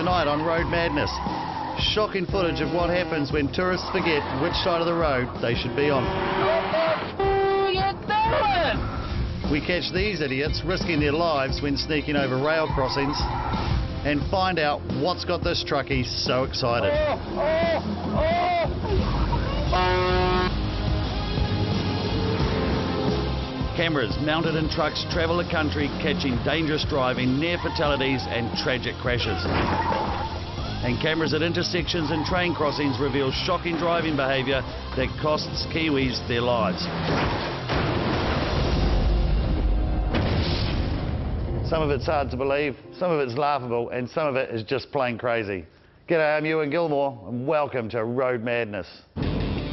tonight on Road Madness. Shocking footage of what happens when tourists forget which side of the road they should be on. We catch these idiots risking their lives when sneaking over rail crossings and find out what's got this truckie so excited. Cameras mounted in trucks travel the country catching dangerous driving, near fatalities and tragic crashes. And cameras at intersections and train crossings reveal shocking driving behaviour that costs Kiwis their lives. Some of it's hard to believe, some of it's laughable, and some of it is just plain crazy. G'day, I'm Ewen Gilmour, and welcome to Road Madness.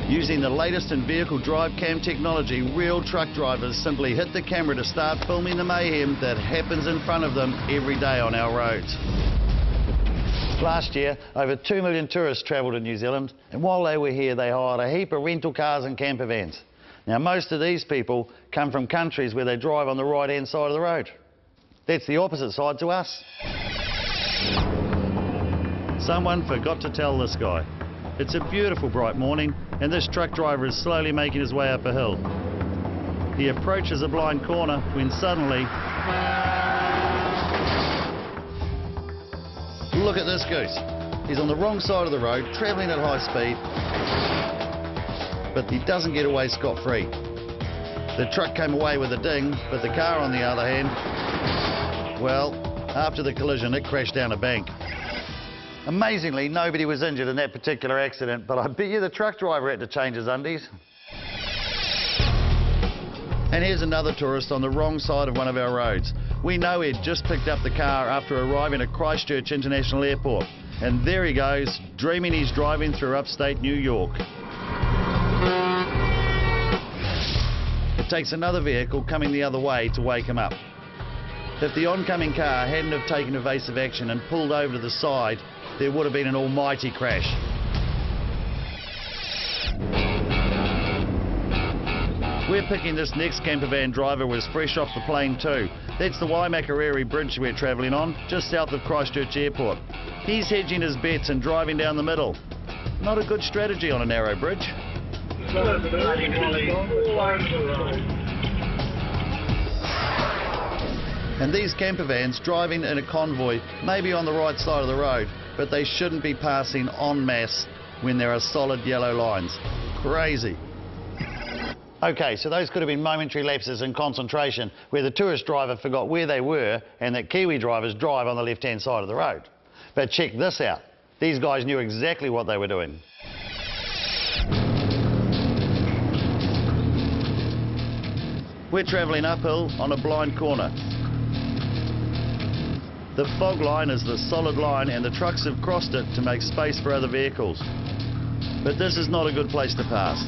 Using the latest in vehicle drive cam technology, real truck drivers simply hit the camera to start filming the mayhem that happens in front of them every day on our roads. Last year, over 2 million tourists travelled to New Zealand, and while they were here, they hired a heap of rental cars and camper vans. Now, most of these people come from countries where they drive on the right-hand side of the road. That's the opposite side to us. Someone forgot to tell this guy. It's a beautiful bright morning, and this truck driver is slowly making his way up a hill. He approaches a blind corner when suddenly... Look at this goose. He's on the wrong side of the road, travelling at high speed, but he doesn't get away scot-free. The truck came away with a ding, but the car, on the other hand, well, after the collision, it crashed down a bank. Amazingly, nobody was injured in that particular accident, but I bet you the truck driver had to change his undies. And here's another tourist on the wrong side of one of our roads. We know he'd just picked up the car after arriving at Christchurch International Airport. And there he goes, dreaming he's driving through upstate New York. It takes another vehicle coming the other way to wake him up. If the oncoming car hadn't have taken evasive action and pulled over to the side, there would have been an almighty crash. We're picking this next camper van driver was fresh off the plane too. That's the Waimakariri Bridge we're travelling on, just south of Christchurch Airport. He's hedging his bets and driving down the middle. Not a good strategy on a narrow bridge. And these camper vans driving in a convoy may be on the right side of the road, but they shouldn't be passing en masse when there are solid yellow lines. Crazy. Okay, so those could have been momentary lapses in concentration where the tourist driver forgot where they were and that Kiwi drivers drive on the left-hand side of the road. But check this out. These guys knew exactly what they were doing. We're travelling uphill on a blind corner. The fog line is the solid line and the trucks have crossed it to make space for other vehicles. But this is not a good place to pass.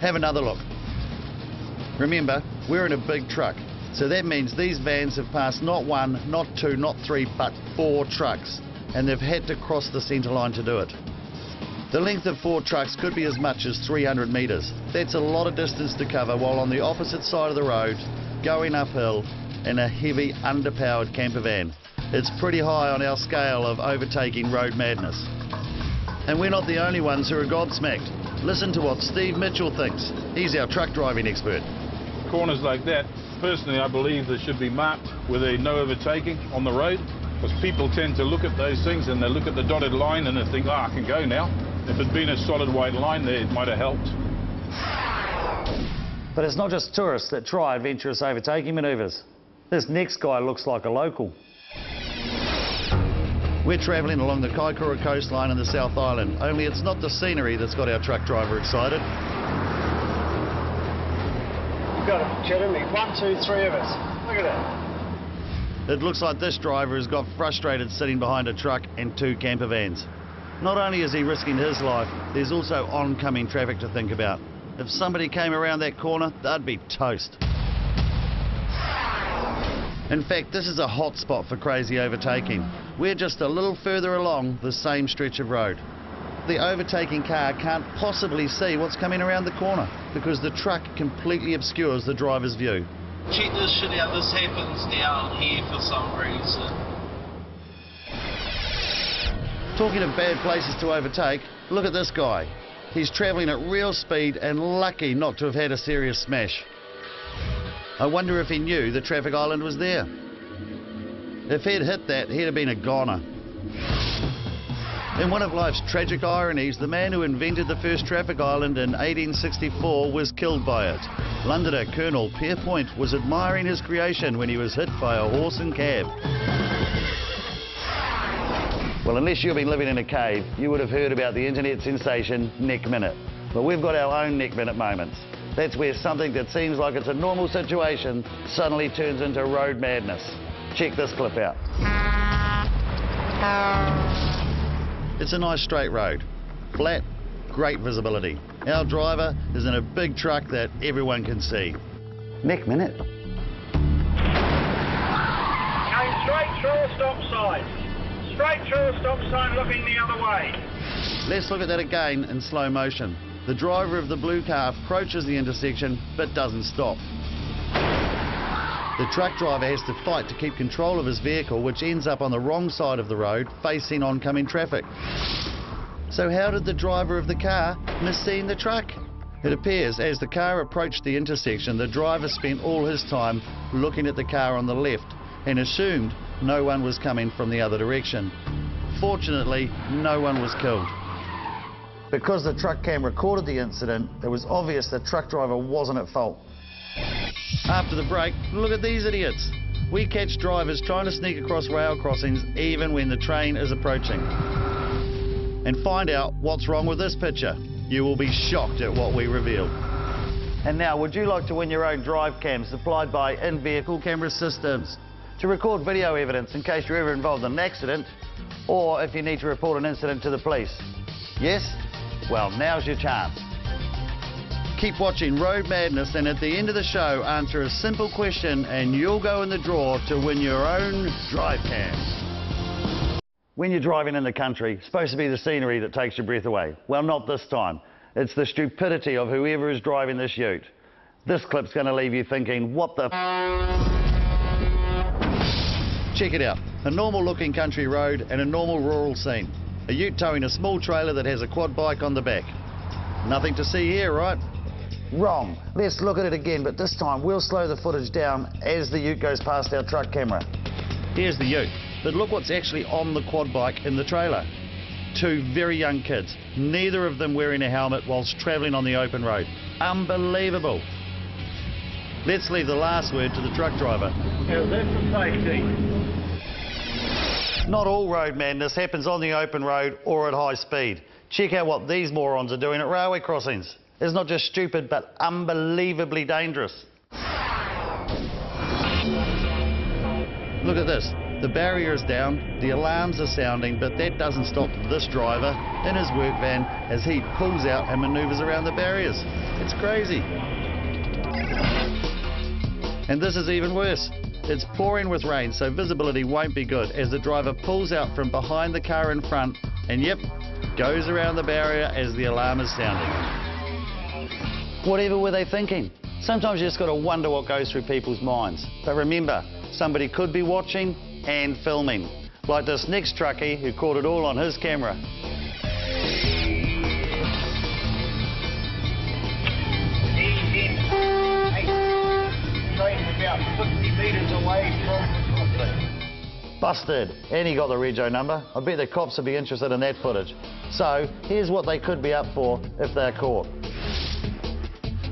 Have another look. Remember, we're in a big truck, so that means these vans have passed not one, not two, not three, but 4 trucks, and they've had to cross the centre line to do it. The length of 4 trucks could be as much as 300 metres. That's a lot of distance to cover while on the opposite side of the road, going uphill in a heavy, underpowered camper van. It's pretty high on our scale of overtaking road madness. And we're not the only ones who are gobsmacked. Listen to what Steve Mitchell thinks. He's our truck driving expert. Corners like that, personally I believe there should be marked with a no overtaking on the road, because people tend to look at those things and they look at the dotted line and they think, oh, I can go now. If it'd been a solid white line there, it might have helped. But it's not just tourists that try adventurous overtaking manoeuvres. This next guy looks like a local. We're travelling along the Kaikoura coastline in the South Island, only it's not the scenery that's got our truck driver excited. You've got it, Jeremy. 1, 2, 3 of us. Look at that. It looks like this driver has got frustrated sitting behind a truck and 2 camper vans. Not only is he risking his life, there's also oncoming traffic to think about. If somebody came around that corner, they'd be toast. In fact, this is a hot spot for crazy overtaking. We're just a little further along the same stretch of road. The overtaking car can't possibly see what's coming around the corner because the truck completely obscures the driver's view. Check this shit out. This happens down here for some reason. Talking of bad places to overtake, look at this guy. He's travelling at real speed and lucky not to have had a serious smash. I wonder if he knew the traffic island was there. If he'd hit that, he'd have been a goner. In one of life's tragic ironies, the man who invented the first traffic island in 1864 was killed by it. Londoner Colonel Pierpoint was admiring his creation when he was hit by a horse and cab. Well, unless you've been living in a cave, you would have heard about the internet sensation Neck Minute. But we've got our own Neck Minute moments. That's where something that seems like it's a normal situation suddenly turns into road madness. Check this clip out. It's a nice straight road. Flat, great visibility. Our driver is in a big truck that everyone can see. Neck Minute. Going straight through a stop sign. Straight through a stop sign looking the other way. Let's look at that again in slow motion. The driver of the blue car approaches the intersection but doesn't stop. The truck driver has to fight to keep control of his vehicle, which ends up on the wrong side of the road facing oncoming traffic. So how did the driver of the car miss seeing the truck? It appears as the car approached the intersection, the driver spent all his time looking at the car on the left and assumed no one was coming from the other direction. Fortunately, no one was killed. Because the truck cam recorded the incident, it was obvious the truck driver wasn't at fault. After the break, look at these idiots. We catch drivers trying to sneak across rail crossings even when the train is approaching. And find out what's wrong with this picture. You will be shocked at what we reveal. And now, would you like to win your own drive cam supplied by in-vehicle camera systems to record video evidence in case you're ever involved in an accident, or if you need to report an incident to the police? Yes? Well, now's your chance. Keep watching Road Madness, and at the end of the show, answer a simple question and you'll go in the draw to win your own drive cam. When you're driving in the country, it's supposed to be the scenery that takes your breath away. Well, not this time. It's the stupidity of whoever is driving this ute. This clip's going to leave you thinking, what the Check it out. A normal looking country road and a normal rural scene. A ute towing a small trailer that has a quad bike on the back. Nothing to see here, right? Wrong. Let's look at it again, but this time we'll slow the footage down as the ute goes past our truck camera. Here's the ute, but look what's actually on the quad bike in the trailer. Two very young kids, neither of them wearing a helmet whilst travelling on the open road. Unbelievable. Let's leave the last word to the truck driver. How's that for safety? Not all road madness happens on the open road or at high speed. Check out what these morons are doing at railway crossings. It's not just stupid, but unbelievably dangerous. Look at this. The barrier is down, the alarms are sounding, but that doesn't stop this driver in his work van as he pulls out and manoeuvres around the barriers. It's crazy. And this is even worse. It's pouring with rain, so visibility won't be good as the driver pulls out from behind the car in front and, yep, goes around the barrier as the alarm is sounding. Whatever were they thinking? Sometimes you just got to wonder what goes through people's minds. But remember, somebody could be watching and filming, like this next truckie who caught it all on his camera. Train's about 50 metres away from the crossing. Busted. And he got the rego number. I bet the cops would be interested in that footage. So here's what they could be up for if they're caught.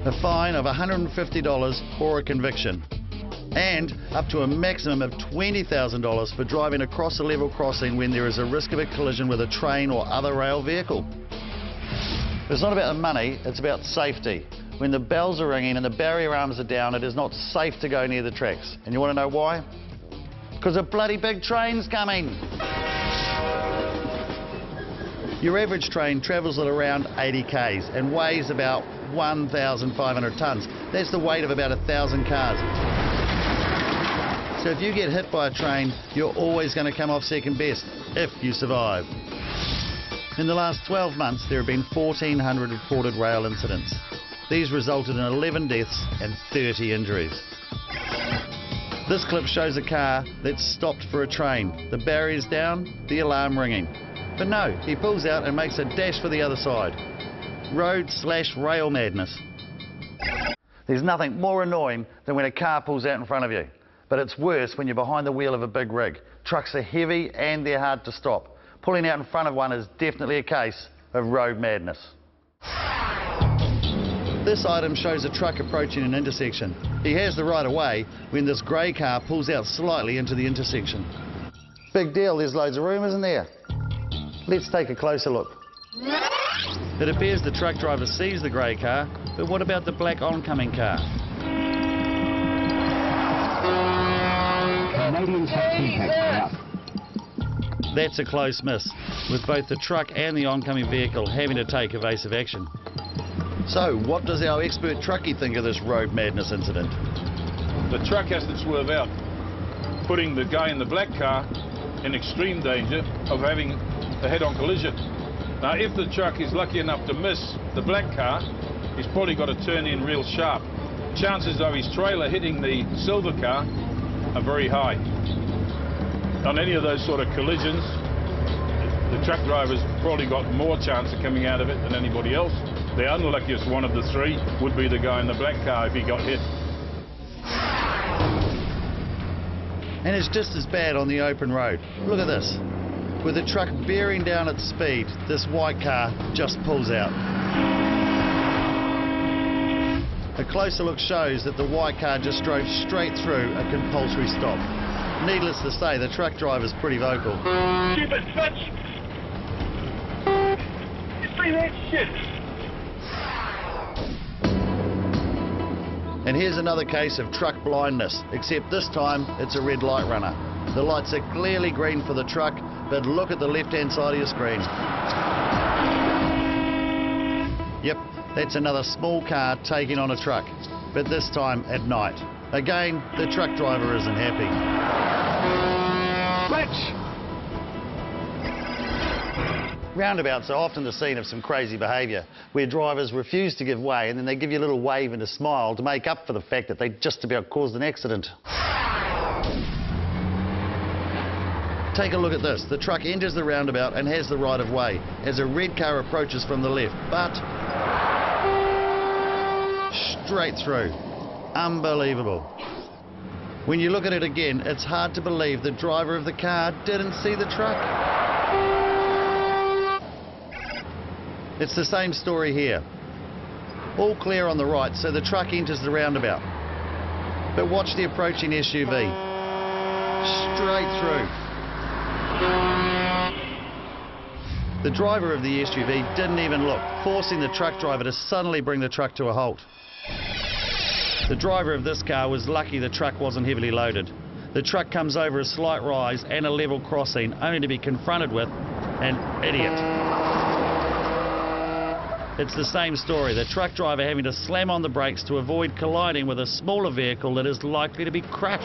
A fine of $150 or a conviction. And up to a maximum of $20,000 for driving across a level crossing when there is a risk of a collision with a train or other rail vehicle. It's not about the money, it's about safety. When the bells are ringing and the barrier arms are down, it is not safe to go near the tracks. And you want to know why? Because a bloody big train's coming. Your average train travels at around 80 k's and weighs about 1,500 tonnes. That's the weight of about 1,000 cars. So if you get hit by a train, you're always going to come off second best, if you survive. In the last 12 months, there have been 1,400 reported rail incidents. These resulted in 11 deaths and 30 injuries. This clip shows a car that's stopped for a train. The barrier's down, the alarm ringing. But no, he pulls out and makes a dash for the other side. Road/rail madness. There's nothing more annoying than when a car pulls out in front of you. But it's worse when you're behind the wheel of a big rig. Trucks are heavy and they're hard to stop. Pulling out in front of one is definitely a case of road madness. This item shows a truck approaching an intersection. He has the right of way when this grey car pulls out slightly into the intersection. Big deal, there's loads of room, isn't there? Let's take a closer look. It appears the truck driver sees the grey car, but what about the black oncoming car? That's a close miss, with both the truck and the oncoming vehicle having to take evasive action. So, what does our expert truckie think of this road madness incident? The truck has to swerve out, putting the guy in the black car in extreme danger of having a head-on collision. Now, if the truck is lucky enough to miss the black car, he's probably got to turn in real sharp. Chances of his trailer hitting the silver car are very high. On any of those sort of collisions, the truck driver's probably got more chance of coming out of it than anybody else. The unluckiest one of the three would be the guy in the black car if he got hit. And it's just as bad on the open road. Look at this. With the truck bearing down at speed, this white car just pulls out. A closer look shows that the white car just drove straight through a compulsory stop. Needless to say, the truck driver's pretty vocal. Stupid bitch! You see that shit? And here's another case of truck blindness, except this time it's a red light runner. The lights are clearly green for the truck, but look at the left-hand side of your screen. Yep, that's another small car taking on a truck, but this time at night. Again, the truck driver isn't happy. Bitch! Roundabouts are often the scene of some crazy behaviour, where drivers refuse to give way and then they give you a little wave and a smile to make up for the fact that they just about caused an accident. Take a look at this. The truck enters the roundabout and has the right of way as a red car approaches from the left, but straight through. Unbelievable. When you look at it again, it's hard to believe the driver of the car didn't see the truck. It's the same story here. All clear on the right, so the truck enters the roundabout. But watch the approaching SUV. Straight through. The driver of the SUV didn't even look, forcing the truck driver to suddenly bring the truck to a halt. The driver of this car was lucky the truck wasn't heavily loaded. The truck comes over a slight rise and a level crossing, only to be confronted with an idiot. It's the same story, the truck driver having to slam on the brakes to avoid colliding with a smaller vehicle that is likely to be crushed.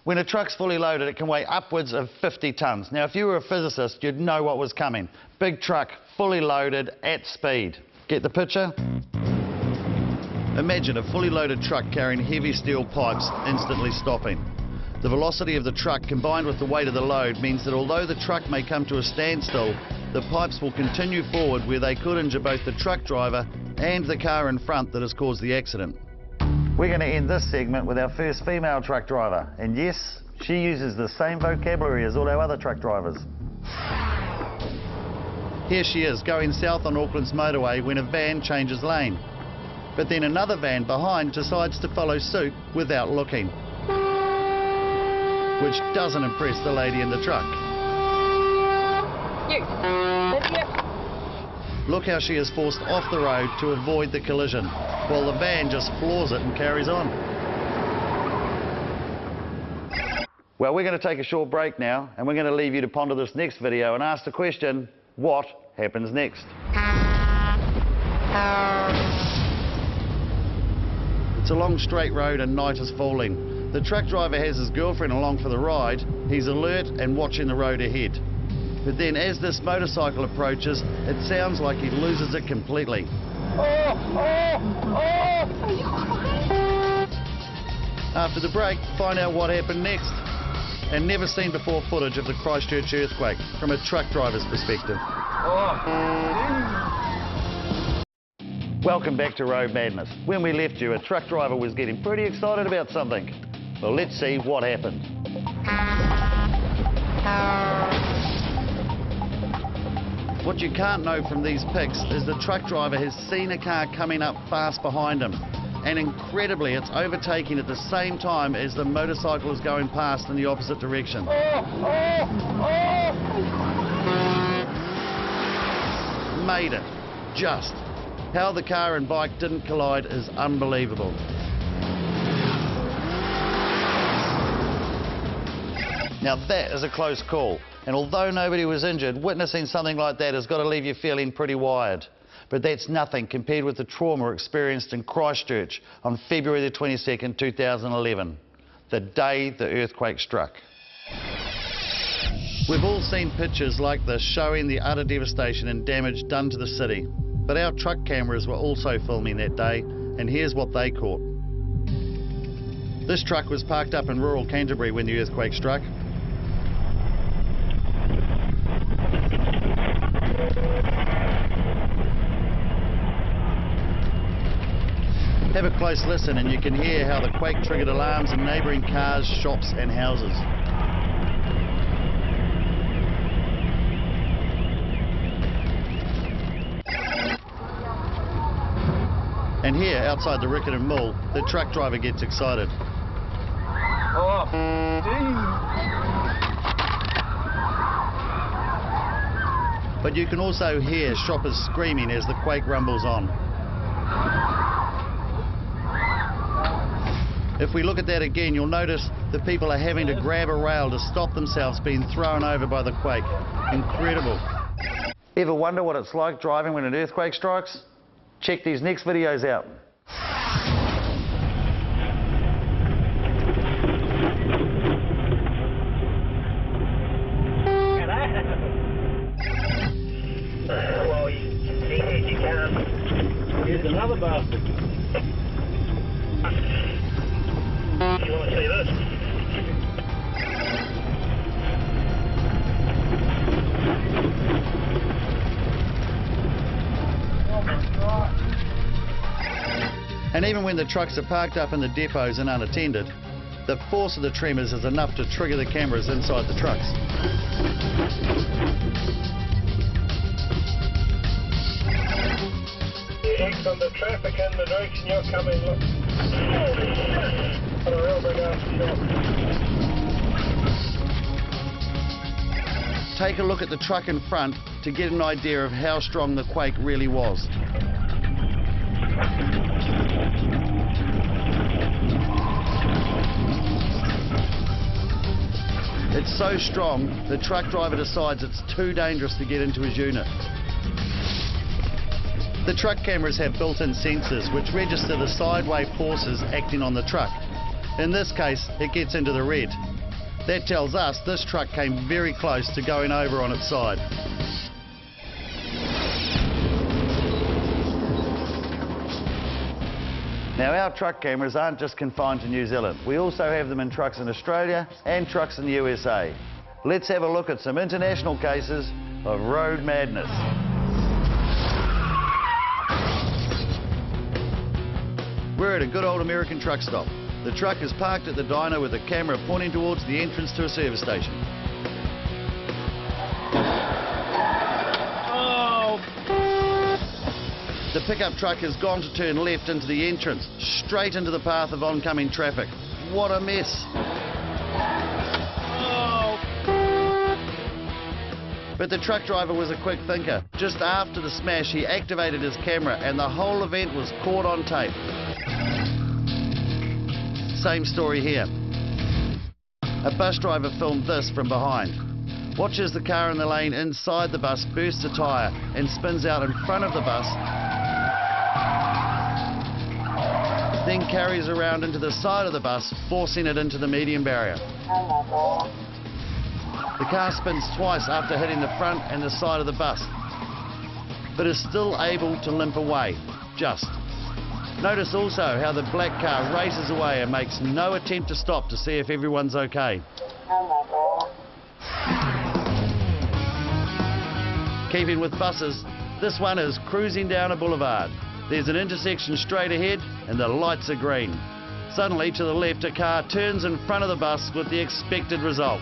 When a truck's fully loaded, it can weigh upwards of 50 tonnes. Now, if you were a physicist, you'd know what was coming. Big truck, fully loaded, at speed. Get the picture? Imagine a fully loaded truck carrying heavy steel pipes instantly stopping. The velocity of the truck combined with the weight of the load means that although the truck may come to a standstill, the pipes will continue forward where they could injure both the truck driver and the car in front that has caused the accident. We're going to end this segment with our first female truck driver. And yes, she uses the same vocabulary as all our other truck drivers. Here she is, going south on Auckland's motorway when a van changes lane. But then another van behind decides to follow suit without looking, which doesn't impress the lady in the truck. Look how she is forced off the road to avoid the collision, while the van just floors it and carries on. Well, we're going to take a short break now, and we're going to leave you to ponder this next video and ask the question, what happens next? It's a long straight road and night is falling. The truck driver has his girlfriend along for the ride. He's alert and watching the road ahead. But then as this motorcycle approaches, it sounds like he loses it completely. Oh! After the break, find out what happened next. And never seen before footage of the Christchurch earthquake from a truck driver's perspective. Welcome back to Road Madness. When we left you, a truck driver was getting pretty excited about something. Well, let's see what happened. What you can't know from these pics is the truck driver has seen a car coming up fast behind him. And incredibly, it's overtaking at the same time as the motorcycle is going past in the opposite direction. Made it. Just. How the car and bike didn't collide is unbelievable. Now that is a close call. And although nobody was injured, witnessing something like that has got to leave you feeling pretty wired. But that's nothing compared with the trauma experienced in Christchurch on February the 22nd, 2011, the day the earthquake struck. We've all seen pictures like this showing the utter devastation and damage done to the city. But our truck cameras were also filming that day, and here's what they caught. This truck was parked up in rural Canterbury when the earthquake struck. Have a close listen and you can hear how the quake triggered alarms in neighbouring cars, shops and houses. And here, outside the Riccarton Mall, the truck driver gets excited. But you can also hear shoppers screaming as the quake rumbles on. If we look at that again, you'll notice the people are having to grab a rail to stop themselves being thrown over by the quake. Incredible. Ever wonder what it's like driving when an earthquake strikes? Check these next videos out. Well, you can. Here's another bastard. You want to see this? Oh my God. And even when the trucks are parked up in the depots and unattended, the force of the tremors is enough to trigger the cameras inside the trucks. X on the traffic in the direction you're coming, look. Holy shit! What a real big ass shock. Take a look at the truck in front to get an idea of how strong the quake really was. It's so strong, the truck driver decides it's too dangerous to get into his unit. The truck cameras have built-in sensors which register the sideway forces acting on the truck. In this case, it gets into the red. That tells us this truck came very close to going over on its side. Now our truck cameras aren't just confined to New Zealand. We also have them in trucks in Australia and trucks in the USA. Let's have a look at some international cases of road madness. We're at a good old American truck stop. The truck is parked at the diner with the camera pointing towards the entrance to a service station. Oh! The pickup truck has gone to turn left into the entrance, straight into the path of oncoming traffic. What a mess. Oh! But the truck driver was a quick thinker. Just after the smash, he activated his camera and the whole event was caught on tape. Same story here. A bus driver filmed this from behind. Watch as the car in the lane inside the bus bursts a tyre and spins out in front of the bus, then carries around into the side of the bus, forcing it into the median barrier. The car spins twice after hitting the front and the side of the bus, but is still able to limp away, just. Notice also how the black car races away and makes no attempt to stop to see if everyone's okay. Keeping with buses, this one is cruising down a boulevard. There's an intersection straight ahead and the lights are green. Suddenly, to the left, a car turns in front of the bus with the expected result.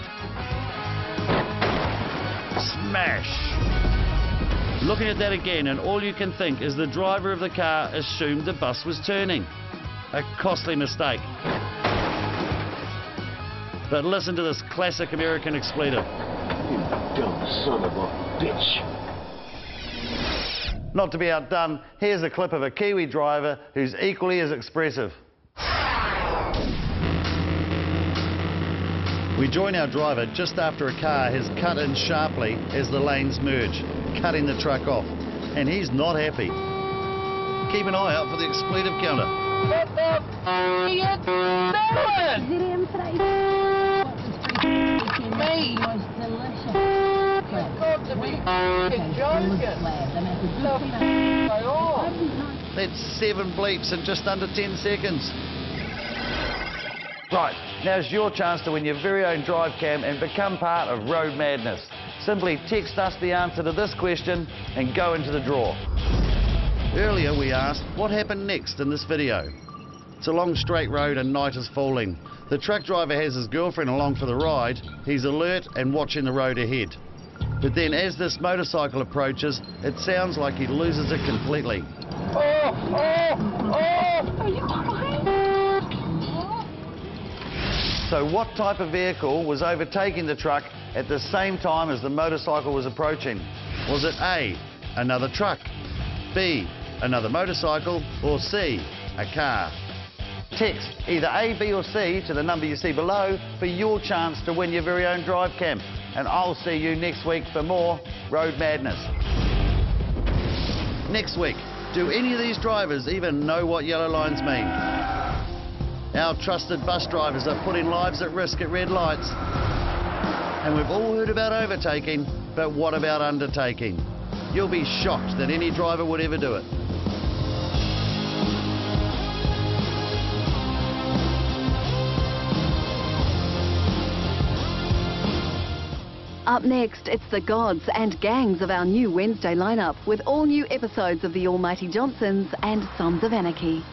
Smash! Looking at that again, and all you can think is the driver of the car assumed the bus was turning. A costly mistake. But listen to this classic American expletive. You dumb son of a bitch. Not to be outdone, here's a clip of a Kiwi driver who's equally as expressive. We join our driver just after a car has cut in sharply as the lanes merge, cutting the truck off, and he's not happy. Keep an eye out for the expletive counter. What the f*** are you doing? Me? You've got to be f***ing joking. That's 7 bleeps in just under 10 seconds. Right, now's your chance to win your very own drive cam and become part of Road Madness. Simply text us the answer to this question and go into the draw. Earlier we asked what happened next in this video. It's a long straight road and night is falling. The truck driver has his girlfriend along for the ride. He's alert and watching the road ahead. But then as this motorcycle approaches, it sounds like he loses it completely. So what type of vehicle was overtaking the truck at the same time as the motorcycle was approaching? Was it A, another truck, B, another motorcycle, or C, a car? Text either A, B or C to the number you see below for your chance to win your very own drive cam. And I'll see you next week for more Road Madness. Next week, do any of these drivers even know what yellow lines mean? Our trusted bus drivers are putting lives at risk at red lights. And we've all heard about overtaking, but what about undertaking? You'll be shocked that any driver would ever do it. Up next, it's the gods and gangs of our new Wednesday lineup with all new episodes of The Almighty Johnsons and Sons of Anarchy.